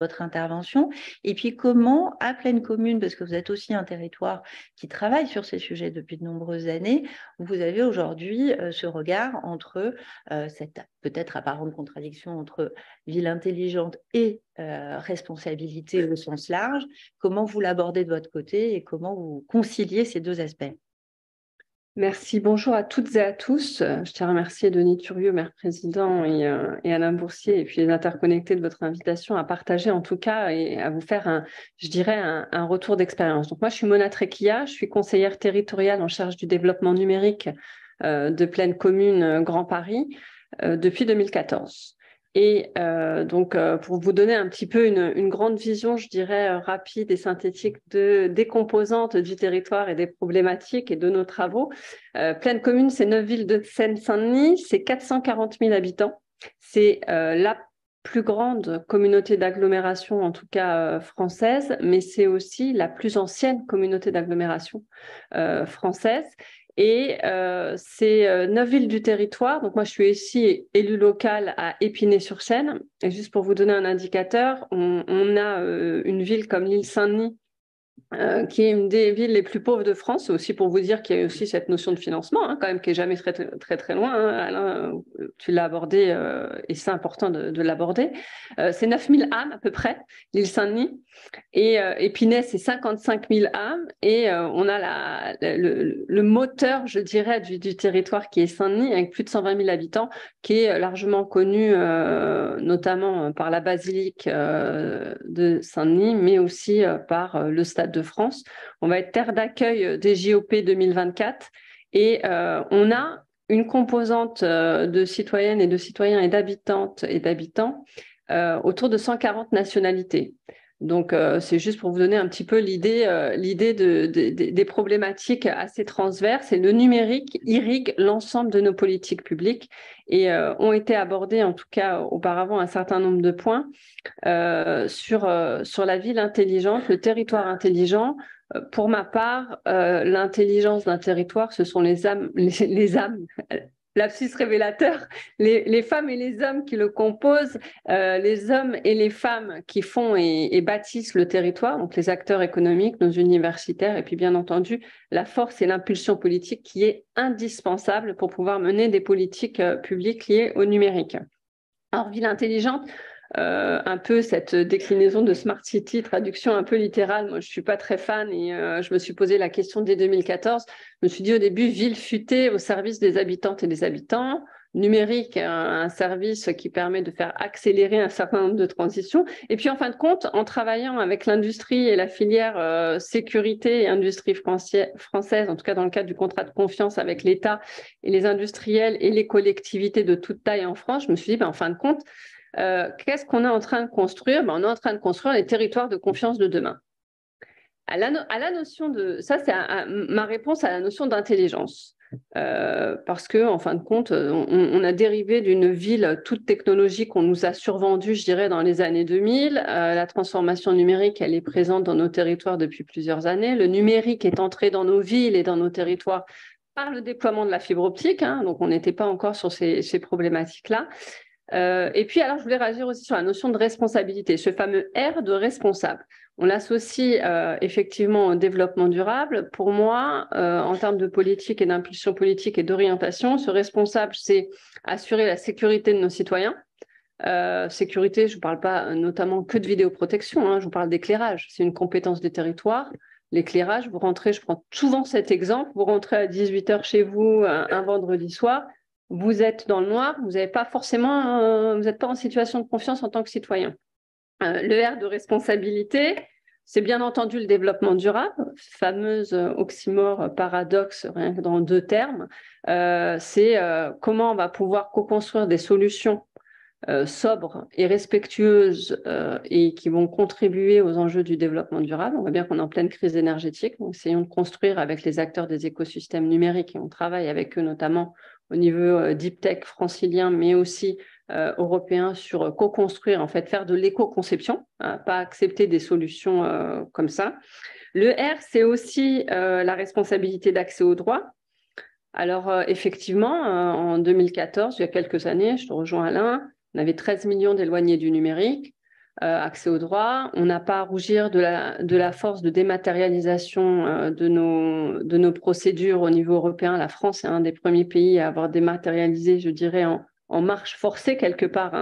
votre intervention. Et puis, comment, à Plaine Commune, parce que vous êtes aussi un territoire qui travaille sur ces sujets depuis de nombreuses années, vous avez aujourd'hui ce regard entre cette peut-être apparente contradiction entre ville intelligente et responsabilité au sens large. Comment vous l'abordez de votre côté et comment vous conciliez ces deux aspects? Merci, bonjour à toutes et à tous. Je tiens à remercier Denis Thuriot, maire président, et Alain Boursier, et puis les interconnectés de votre invitation à partager en tout cas et à vous faire je dirais, un retour d'expérience. Donc moi, je suis Mona Trequilla, je suis conseillère territoriale en charge du développement numérique de Plaine Commune Grand Paris depuis 2014. Et pour vous donner un petit peu une grande vision, je dirais, rapide et synthétique des composantes du territoire et des problématiques et de nos travaux. Plaine Commune, c'est 9 villes de Seine-Saint-Denis, c'est 440 000 habitants. C'est la plus grande communauté d'agglomération, en tout cas française, mais c'est aussi la plus ancienne communauté d'agglomération française. Et c'est 9 villes du territoire. Donc moi, je suis ici élue locale à Épinay-sur-Seine. Et juste pour vous donner un indicateur, on a une ville comme l'île Saint-Denis, qui est une des villes les plus pauvres de France. C'est aussi pour vous dire qu'il y a aussi cette notion de financement, quand même, qui est jamais très, très, très loin. Alain, tu l'as abordé et c'est important de l'aborder. C'est 9 000 âmes à peu près, l'île Saint-Denis. Et Épinay, c'est 55 000 âmes. Et on a le moteur, je dirais, du territoire qui est Saint-Denis, avec plus de 120 000 habitants, qui est largement connu notamment par la basilique de Saint-Denis, mais aussi par le Stade de France. On va être terre d'accueil des JOP 2024 et on a une composante de citoyennes et de citoyens et d'habitantes et d'habitants autour de 140 nationalités. Donc, c'est juste pour vous donner un petit peu l'idée des problématiques assez transverses. Et le numérique irrigue l'ensemble de nos politiques publiques et ont été abordés, en tout cas auparavant, un certain nombre de points sur la ville intelligente, le territoire intelligent. Pour ma part, l'intelligence d'un territoire, ce sont les âmes, lapsus révélateur, les femmes et les hommes qui le composent, les hommes et les femmes qui font et bâtissent le territoire, donc les acteurs économiques, nos universitaires, et puis bien entendu, la force et l'impulsion politique qui est indispensable pour pouvoir mener des politiques publiques liées au numérique. Alors, ville intelligente, un peu cette déclinaison de Smart City, traduction un peu littérale. Moi, je ne suis pas très fan et je me suis posé la question dès 2014. Je me suis dit au début, ville futée au service des habitantes et des habitants, numérique, un service qui permet de faire accélérer un certain nombre de transitions. Et puis, en fin de compte, en travaillant avec l'industrie et la filière sécurité et industrie française, en tout cas dans le cadre du contrat de confiance avec l'État et les industriels et les collectivités de toute taille en France, je me suis dit, en fin de compte, qu'est-ce qu'on est en train de construire? On est en train de construire les territoires de confiance de demain. À la notion de... Ça, c'est ma réponse à la notion d'intelligence. Parce que, en fin de compte, on a dérivé d'une ville toute technologique qu'on nous a survendue, je dirais, dans les années 2000. La transformation numérique, elle est présente dans nos territoires depuis plusieurs années. Le numérique est entré dans nos villes et dans nos territoires par le déploiement de la fibre optique. Donc, on n'était pas encore sur ces problématiques-là. Et puis, alors, je voulais réagir aussi sur la notion de responsabilité, ce fameux R de responsable. On l'associe effectivement au développement durable. Pour moi, en termes de politique et d'impulsion politique et d'orientation, ce responsable, c'est assurer la sécurité de nos citoyens. Sécurité, je ne parle pas notamment que de vidéoprotection, je vous parle d'éclairage. C'est une compétence des territoires. L'éclairage, vous rentrez, je prends souvent cet exemple, vous rentrez à 18h chez vous un vendredi soir, vous êtes dans le noir, vous n'êtes pas forcément, vous n'êtes pas en situation de confiance en tant que citoyen. Le R de responsabilité, c'est bien entendu le développement durable, fameuse oxymore, paradoxe, rien que dans deux termes. C'est comment on va pouvoir co-construire des solutions sobres et respectueuses et qui vont contribuer aux enjeux du développement durable. On voit bien qu'on est en pleine crise énergétique, donc essayons de construire avec les acteurs des écosystèmes numériques et on travaille avec eux notamment au niveau deep tech francilien, mais aussi européen sur co-construire, en fait, faire de l'éco-conception, pas accepter des solutions comme ça. Le R, c'est aussi la responsabilité d'accès aux droits. Alors, effectivement, en 2014, il y a quelques années, je te rejoins Alain, on avait 13 millions d'éloignés du numérique. accès aux droits. On n'a pas à rougir de la force de dématérialisation de nos procédures au niveau européen. La France est un des premiers pays à avoir dématérialisé, je dirais, en marche forcée quelque part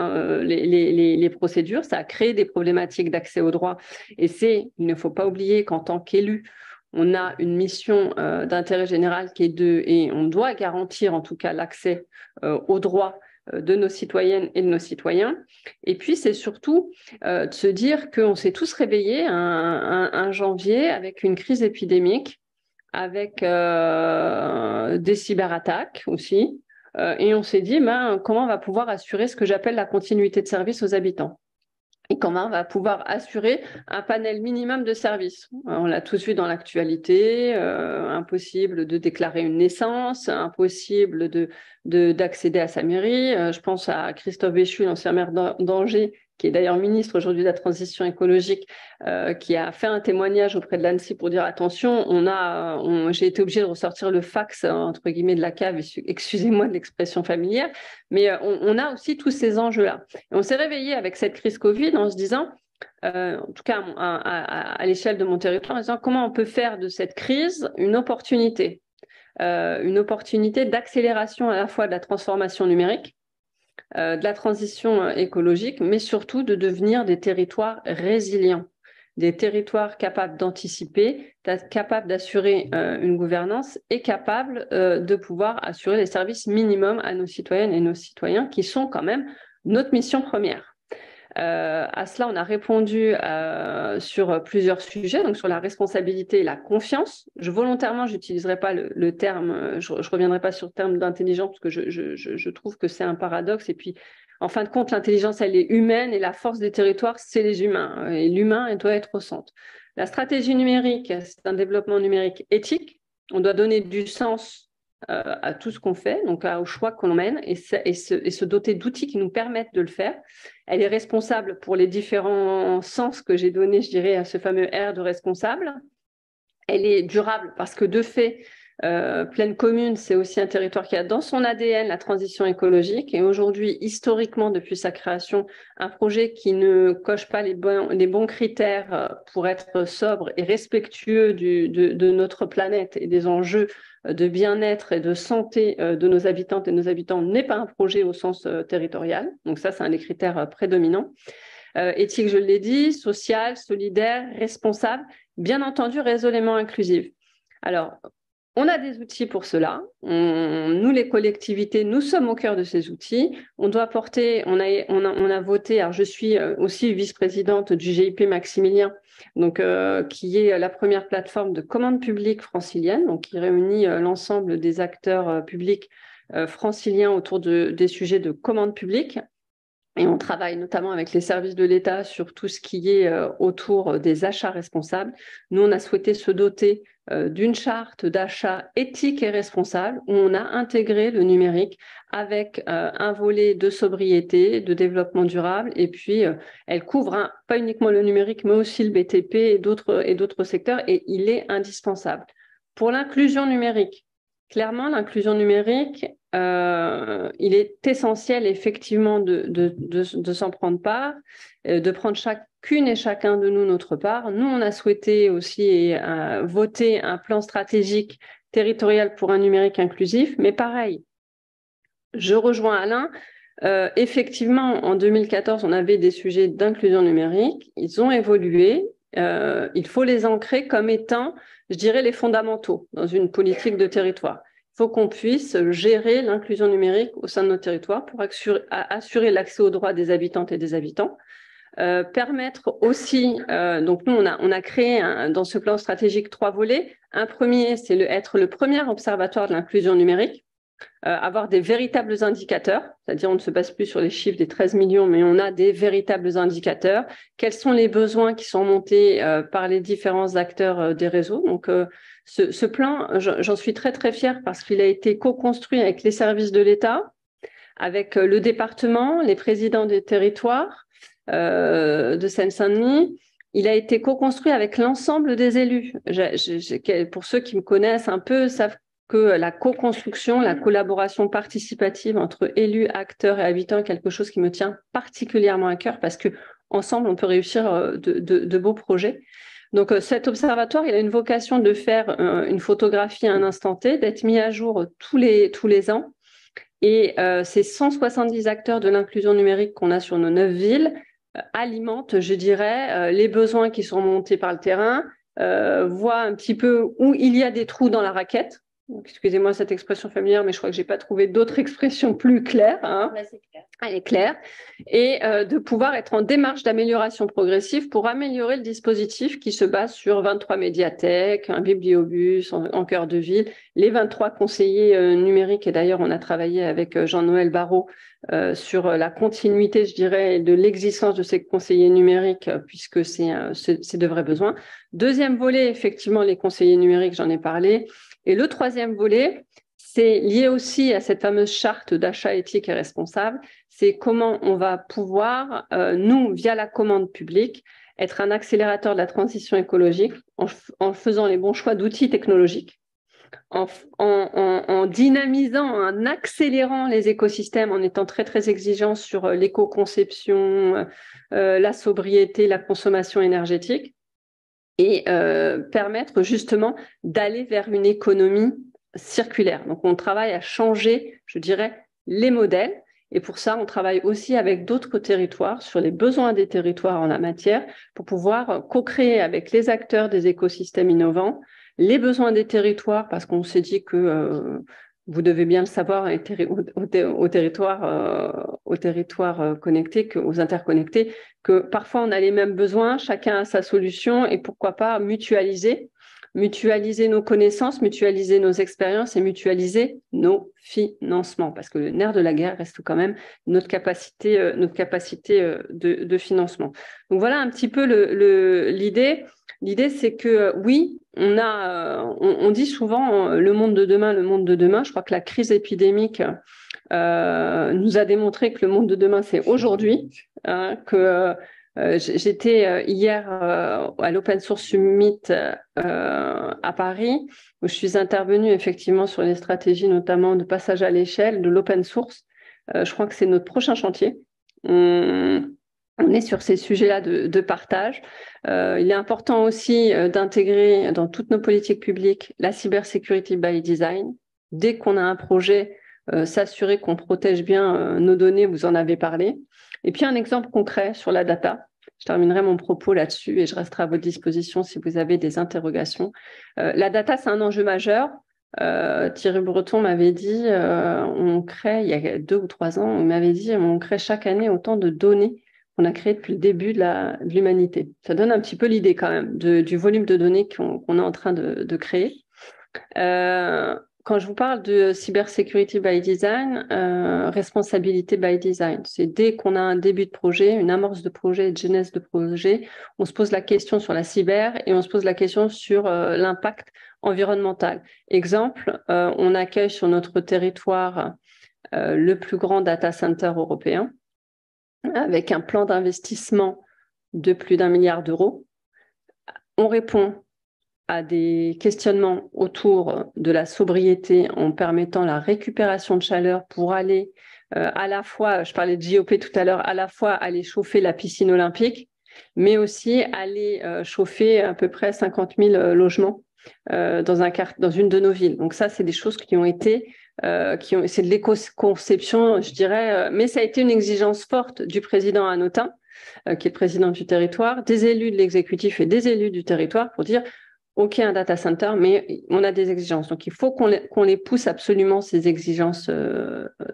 les procédures. Ça a créé des problématiques d'accès aux droits. Et il ne faut pas oublier qu'en tant qu'élu, on a une mission d'intérêt général et on doit garantir en tout cas l'accès aux droits de nos citoyennes et de nos citoyens. Et puis, c'est surtout de se dire qu'on s'est tous réveillés un janvier avec une crise épidémique, avec des cyberattaques aussi. Et on s'est dit, comment on va pouvoir assurer ce que j'appelle la continuité de service aux habitants ? Et comment on va pouvoir assurer un panel minimum de services. On l'a tous vu dans l'actualité, impossible de déclarer une naissance, impossible d'accéder à sa mairie. Je pense à Christophe Béchu, l'ancien maire d'Angers, qui est d'ailleurs ministre aujourd'hui de la transition écologique, qui a fait un témoignage auprès de l'ANSSI pour dire attention, j'ai été obligée de ressortir le fax entre guillemets de la cave, excusez-moi de l'expression familière, mais on a aussi tous ces enjeux-là. Et on s'est réveillé avec cette crise Covid en se disant, en tout cas à l'échelle de mon territoire, en disant comment on peut faire de cette crise une opportunité d'accélération à la fois de la transformation numérique, de la transition écologique, mais surtout de devenir des territoires résilients, des territoires capables d'anticiper, capables d'assurer une gouvernance et capables de pouvoir assurer les services minimums à nos citoyennes et nos citoyens qui sont quand même notre mission première. À cela, on a répondu sur plusieurs sujets, donc sur la responsabilité et la confiance. Volontairement, je n'utiliserai pas le terme, je ne reviendrai pas sur le terme d'intelligence parce que je trouve que c'est un paradoxe. Et puis, en fin de compte, l'intelligence, elle est humaine et la force des territoires, c'est les humains. Et l'humain, elle doit être au centre. La stratégie numérique, c'est un développement numérique éthique. On doit donner du sens à tout ce qu'on fait, donc au choix qu'on mène et se doter d'outils qui nous permettent de le faire. Elle est responsable pour les différents sens que j'ai donnés, je dirais, à ce fameux R de responsable. Elle est durable parce que de fait, Plaine Commune, c'est aussi un territoire qui a dans son ADN la transition écologique et aujourd'hui, historiquement, depuis sa création, un projet qui ne coche pas les bons critères pour être sobre et respectueux de notre planète et des enjeux de bien-être et de santé de nos habitantes et de nos habitants n'est pas un projet au sens territorial. Donc ça, c'est un des critères prédominants. Éthique, je l'ai dit, sociale, solidaire, responsable, bien entendu, résolument inclusive. Alors, on a des outils pour cela. Nous, les collectivités, nous sommes au cœur de ces outils. On doit porter, on a voté, alors je suis aussi vice-présidente du GIP Maximilien, donc, qui est la première plateforme de commande publique francilienne, donc qui réunit l'ensemble des acteurs publics franciliens autour des sujets de commande publique. Et on travaille notamment avec les services de l'État sur tout ce qui est autour des achats responsables. Nous, on a souhaité se doter d'une charte d'achat éthique et responsable où on a intégré le numérique avec un volet de sobriété, de développement durable. Et puis, elle couvre pas uniquement le numérique, mais aussi le BTP et d'autres secteurs. Et il est indispensable. Pour l'inclusion numérique, clairement, l'inclusion numérique, il est essentiel effectivement de s'en prendre part, de prendre chacune et chacun de nous notre part. Nous, on a souhaité aussi voter un plan stratégique territorial pour un numérique inclusif, mais pareil, je rejoins Alain. Effectivement, en 2014, on avait des sujets d'inclusion numérique. Ils ont évolué. Il faut les ancrer comme étant, je dirais, les fondamentaux dans une politique de territoire. Il faut qu'on puisse gérer l'inclusion numérique au sein de nos territoires pour assurer l'accès aux droits des habitantes et des habitants. Permettre aussi, donc nous on a créé dans ce plan stratégique 3 volets. Un premier, c'est être le premier observatoire de l'inclusion numérique. Avoir des véritables indicateurs, c'est-à-dire on ne se base plus sur les chiffres des 13 millions, mais on a des véritables indicateurs. Quels sont les besoins qui sont montés par les différents acteurs des réseaux? Donc, ce plan, j'en suis très, très fière parce qu'il a été co-construit avec les services de l'État, avec le département, les présidents des territoires de Seine-Saint-Denis. Il a été co-construit avec l'ensemble des élus. Pour ceux qui me connaissent un peu, savent que la co-construction, la collaboration participative entre élus, acteurs et habitants est quelque chose qui me tient particulièrement à cœur parce que ensemble, on peut réussir de beaux projets. Donc, cet observatoire, il a une vocation de faire une photographie à un instant T, d'être mis à jour tous les ans. Et ces 170 acteurs de l'inclusion numérique qu'on a sur nos 9 villes alimentent, je dirais, les besoins qui sont montés par le terrain, voient un petit peu où il y a des trous dans la raquette. Donc, excusez-moi cette expression familière, mais je crois que je n'ai pas trouvé d'autres expressions plus claires. Hein. Là, c'est clair. Elle est claire. Et de pouvoir être en démarche d'amélioration progressive pour améliorer le dispositif qui se base sur 23 médiathèques, un bibliobus en cœur de ville, les 23 conseillers numériques. Et d'ailleurs, on a travaillé avec Jean-Noël Barrot sur la continuité, je dirais, de l'existence de ces conseillers numériques, puisque c'est de vrais besoins. Deuxième volet, effectivement, les conseillers numériques, j'en ai parlé. Et le troisième volet, c'est lié aussi à cette fameuse charte d'achat éthique et responsable, c'est comment on va pouvoir, nous, via la commande publique, être un accélérateur de la transition écologique en faisant les bons choix d'outils technologiques, en dynamisant, en accélérant les écosystèmes, en étant très, très exigeant sur l'éco-conception, la sobriété, la consommation énergétique, et permettre justement d'aller vers une économie circulaire. Donc, on travaille à changer, je dirais, les modèles. Et pour ça, on travaille aussi avec d'autres territoires sur les besoins des territoires en la matière pour pouvoir co-créer avec les acteurs des écosystèmes innovants les besoins des territoires, parce qu'on s'est dit que vous devez bien le savoir aux territoires connectés, aux interconnectés, que parfois on a les mêmes besoins, chacun a sa solution et pourquoi pas mutualiser nos connaissances, mutualiser nos expériences et mutualiser nos financements, parce que le nerf de la guerre reste quand même notre capacité de financement. Donc voilà un petit peu l'idée. L'idée, c'est que oui, on dit souvent le monde de demain, le monde de demain. Je crois que la crise épidémique nous a démontré que le monde de demain, c'est aujourd'hui, hein, que j'étais hier à l'Open Source Summit à Paris, où je suis intervenue effectivement sur les stratégies notamment de passage à l'échelle de l'open source. Je crois que c'est notre prochain chantier. On est sur ces sujets-là de partage. Il est important aussi d'intégrer dans toutes nos politiques publiques la cybersécurité by design. Dès qu'on a un projet, s'assurer qu'on protège bien nos données, vous en avez parlé. Et puis un exemple concret sur la data. Je terminerai mon propos là-dessus et je resterai à votre disposition si vous avez des interrogations. La data, c'est un enjeu majeur. Thierry Breton m'avait dit, on crée, il y a 2 ou 3 ans, il m'avait dit, on crée chaque année autant de données qu'on a créé depuis le début de l'humanité. Ça donne un petit peu l'idée quand même du volume de données qu'on est en train de créer. Quand je vous parle de cybersecurity by design, responsabilité by design, c'est dès qu'on a un début de projet, une amorce de projet, une genèse de projet, on se pose la question sur la cyber et on se pose la question sur l'impact environnemental. Exemple, on accueille sur notre territoire le plus grand data center européen avec un plan d'investissement de plus d'1 milliard d'euros. On répond à des questionnements autour de la sobriété en permettant la récupération de chaleur pour aller à la fois, je parlais de JOP tout à l'heure, à la fois aller chauffer la piscine olympique, mais aussi aller chauffer à peu près 50 000 logements dans une de nos villes. Donc ça, c'est des choses qui ont été, c'est de l'éco-conception, je dirais, mais ça a été une exigence forte du président Hanotin, qui est le président du territoire, des élus de l'exécutif et des élus du territoire pour dire OK, un data center, mais on a des exigences. Donc, il faut qu'on les pousse absolument, ces exigences.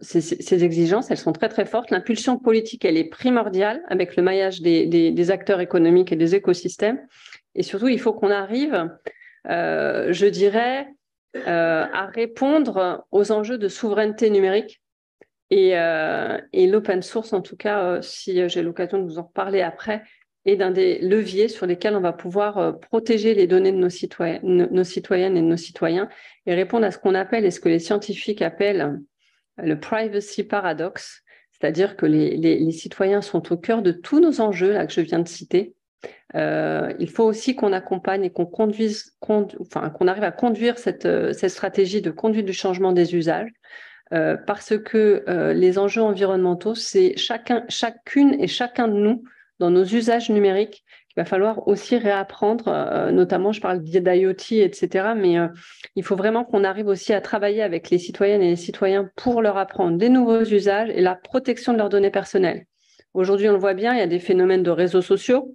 Ces exigences, elles sont très, très fortes. L'impulsion politique, elle est primordiale avec le maillage des acteurs économiques et des écosystèmes. Et surtout, il faut qu'on arrive, je dirais, à répondre aux enjeux de souveraineté numérique. Et l'open source, en tout cas, si j'ai l'occasion de vous en reparler après, est d'un des leviers sur lesquels on va pouvoir protéger les données de nos citoyennes et de nos citoyens et répondre à ce qu'on appelle et ce que les scientifiques appellent le privacy paradox, c'est-à-dire que les citoyens sont au cœur de tous nos enjeux là, que je viens de citer. Il faut aussi qu'on accompagne et qu'on arrive à conduire cette stratégie de conduite du changement des usages. Parce que les enjeux environnementaux, c'est chacune et chacun de nous dans nos usages numériques qu'il va falloir aussi réapprendre, notamment je parle d'IoT, etc. Mais il faut vraiment qu'on arrive aussi à travailler avec les citoyennes et les citoyens pour leur apprendre des nouveaux usages et la protection de leurs données personnelles. Aujourd'hui, on le voit bien, il y a des phénomènes de réseaux sociaux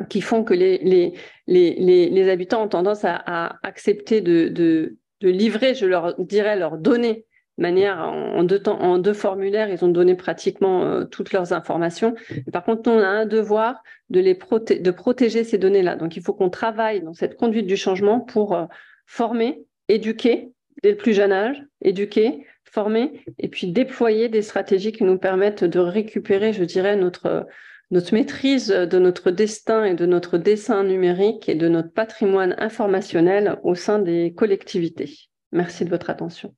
qui font que les habitants ont tendance à accepter de livrer, je leur dirais, leurs données de manière en deux formulaires, ils ont donné pratiquement toutes leurs informations. Par contre, nous, on a un devoir de protéger ces données-là. Donc, il faut qu'on travaille dans cette conduite du changement pour former, éduquer dès le plus jeune âge, éduquer, former et puis déployer des stratégies qui nous permettent de récupérer, je dirais, notre maîtrise de notre destin et de notre dessin numérique et de notre patrimoine informationnel au sein des collectivités. Merci de votre attention.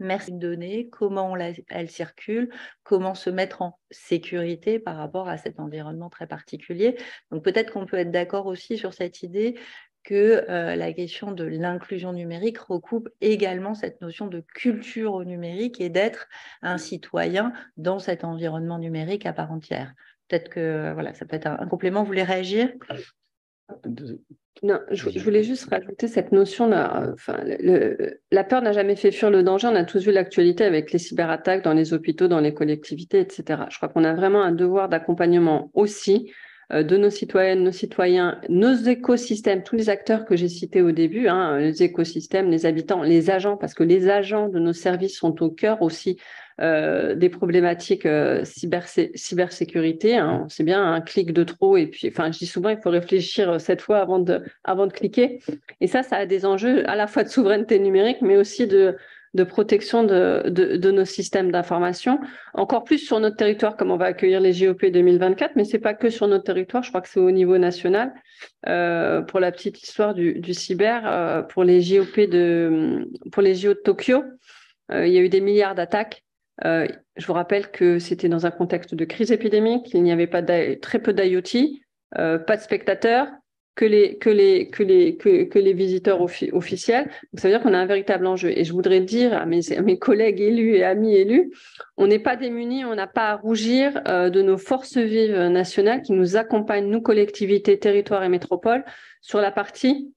Merci de donner, comment elle circule, comment se mettre en sécurité par rapport à cet environnement très particulier. Donc peut-être qu'on peut être d'accord aussi sur cette idée que la question de l'inclusion numérique recoupe également cette notion de culture au numérique et d'être un citoyen dans cet environnement numérique à part entière. Peut-être que voilà, ça peut être un complément. Vous voulez réagir ? Non, je voulais juste rajouter cette notion-là. Enfin, la peur n'a jamais fait fuir le danger. On a tous vu l'actualité avec les cyberattaques dans les hôpitaux, dans les collectivités, etc. Je crois qu'on a vraiment un devoir d'accompagnement aussi de nos citoyennes, nos citoyens, nos écosystèmes, tous les acteurs que j'ai cités au début, les écosystèmes, les habitants, les agents, parce que les agents de nos services sont au cœur aussi des problématiques cybersécurité. C'est bien un clic de trop. Et puis, je dis souvent, il faut réfléchir 7 fois avant de cliquer. Et ça a des enjeux à la fois de souveraineté numérique, mais aussi de protection de nos systèmes d'information. Encore plus sur notre territoire, comme on va accueillir les JOP 2024, mais c'est pas que sur notre territoire. Je crois que c'est au niveau national. Pour la petite histoire du cyber, pour les JO de Tokyo, il y a eu des milliards d'attaques. Je vous rappelle que c'était dans un contexte de crise épidémique, il n'y avait pas très peu d'IoT, pas de spectateurs, que les visiteurs officiels. Donc, ça veut dire qu'on a un véritable enjeu. Et je voudrais dire à mes collègues élus et amis élus, on n'est pas démunis, on n'a pas à rougir de nos forces vives nationales qui nous accompagnent, nous, collectivités, territoires et métropoles, sur la partie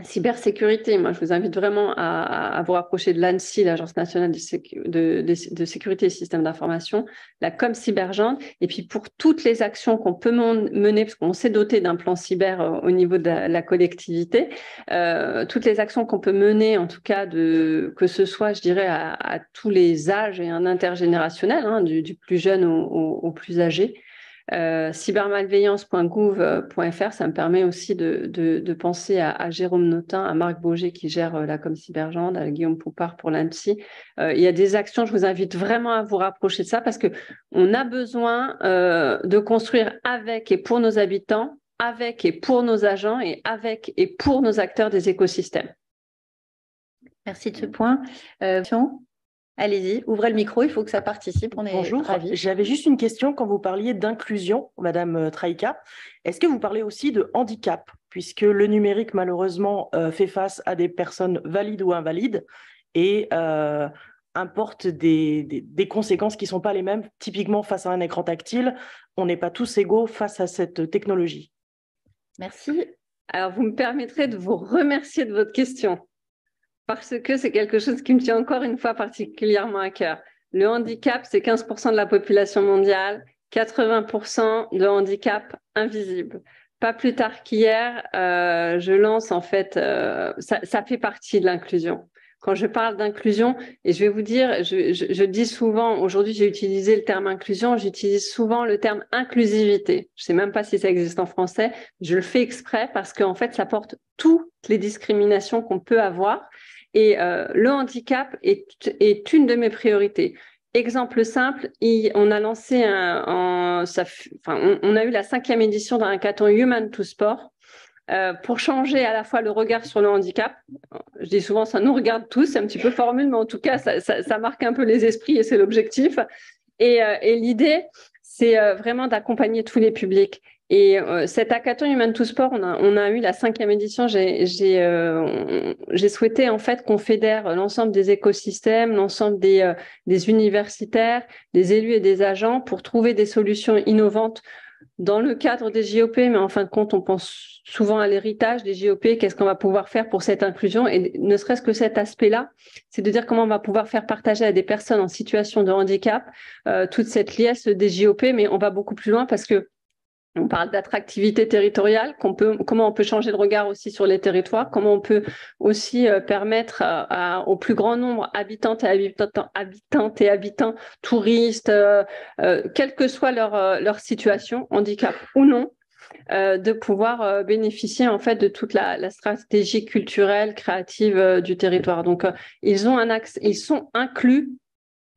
cybersécurité. Moi, je vous invite vraiment à vous rapprocher de l'ANSSI, l'Agence nationale de sécurité et systèmes d'information, la ComCybergent, et puis pour toutes les actions qu'on peut mener, parce qu'on s'est doté d'un plan cyber au niveau de la collectivité, toutes les actions qu'on peut mener, en tout cas, que ce soit, je dirais, à tous les âges et un intergénérationnel, du plus jeune au plus âgé. Cybermalveillance.gouv.fr, ça me permet aussi de penser à Jérôme Notin, à Marc Boger qui gère la ComCybergent, à Guillaume Poupard pour l'ANSSI. Il y a des actions, je vous invite vraiment à vous rapprocher de ça parce qu'on a besoin de construire avec et pour nos habitants, avec et pour nos agents et avec et pour nos acteurs des écosystèmes. Merci de ce point. Allez-y, ouvrez le micro, il faut que ça participe. On est Bonjour, ravis. j'avais juste une question quand vous parliez d'inclusion, Madame Traïka. Est-ce que vous parlez aussi de handicap, puisque le numérique, malheureusement, fait face à des personnes valides ou invalides et importe des conséquences qui ne sont pas les mêmes. Typiquement, face à un écran tactile, on n'est pas tous égaux face à cette technologie. Merci. Alors, vous me permettrez de vous remercier de votre question, parce que c'est quelque chose qui me tient encore une fois particulièrement à cœur. Le handicap, c'est 15% de la population mondiale, 80% de handicap invisible. Pas plus tard qu'hier, je lance en fait, ça fait partie de l'inclusion. Quand je parle d'inclusion, et je vais vous dire, je dis souvent, aujourd'hui j'ai utilisé le terme inclusion, j'utilise souvent le terme inclusivité. Je ne sais même pas si ça existe en français, je le fais exprès parce qu'en fait ça porte toutes les discriminations qu'on peut avoir. Et le handicap est une de mes priorités. Exemple simple, on a lancé on a eu la 5e édition d'un hackathon Human to Sport pour changer à la fois le regard sur le handicap. Je dis souvent, ça nous regarde tous, c'est un petit peu formule, mais en tout cas, ça marque un peu les esprits et c'est l'objectif. Et l'idée, c'est vraiment d'accompagner tous les publics. Et cet hackathon Human to Sport, on a eu la 5e édition. J'ai souhaité en fait qu'on fédère l'ensemble des écosystèmes, l'ensemble des universitaires, des élus et des agents pour trouver des solutions innovantes dans le cadre des JOP, mais en fin de compte, on pense souvent à l'héritage des JOP, qu'est-ce qu'on va pouvoir faire pour cette inclusion, et ne serait-ce que cet aspect-là, c'est de dire comment on va pouvoir faire partager à des personnes en situation de handicap toute cette liesse des JOP, mais on va beaucoup plus loin parce que on parle d'attractivité territoriale, comment on peut changer le regard aussi sur les territoires, comment on peut aussi permettre au plus grand nombre habitantes et habitants, touristes, quelle que soit leur situation, handicap ou non, de pouvoir bénéficier en fait de toute la stratégie culturelle, créative du territoire. Donc, ils ont un axe, ils sont inclus.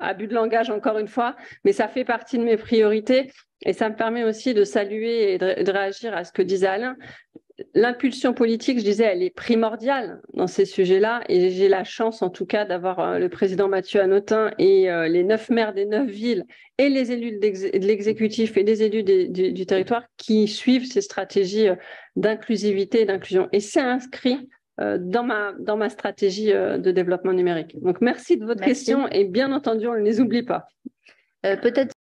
Abus de langage encore une fois, mais ça fait partie de mes priorités et ça me permet aussi de saluer et de réagir à ce que disait Alain. L'impulsion politique, je disais, elle est primordiale dans ces sujets-là et j'ai la chance en tout cas d'avoir le président Mathieu Hanotin et les 9 maires des 9 villes et les élus de l'exécutif et les élus du territoire qui suivent ces stratégies d'inclusivité et d'inclusion. Et c'est inscrit dans ma stratégie de développement numérique. Donc, merci de votre question et bien entendu, on ne les oublie pas. Peut-être